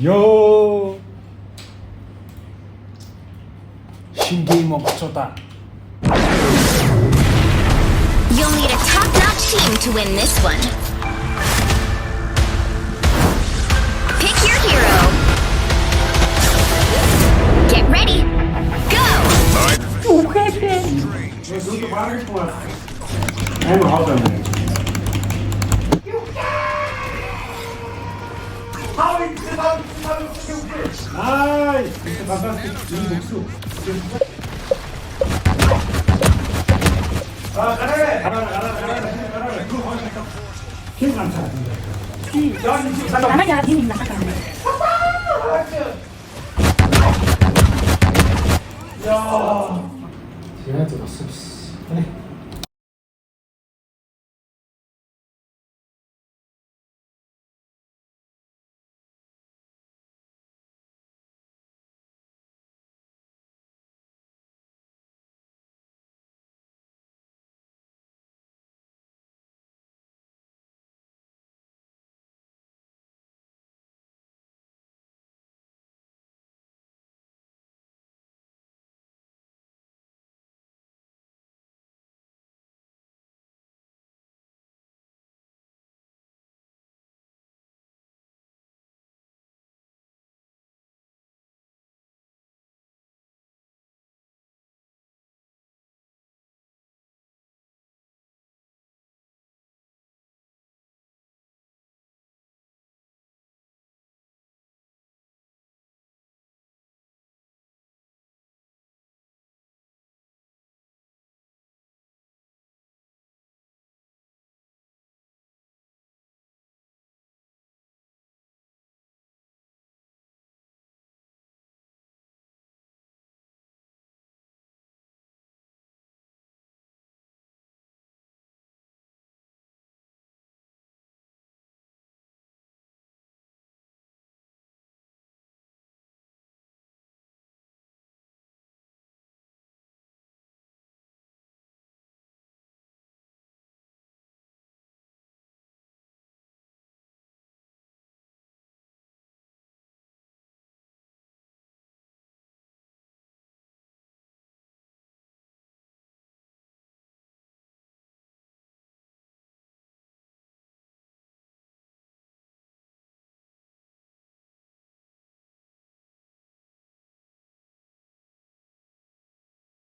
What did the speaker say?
요 신게이머 맞췄다. You'll need a top-notch team to win this one. Pick your hero. Get ready. Go! 그렇게 말했구만. 아이고 하자네. 아이, 진짜 반갑게 이 목수. 아, 가라. 그거 괜찮다. 야, 나가야 힘이 나가네.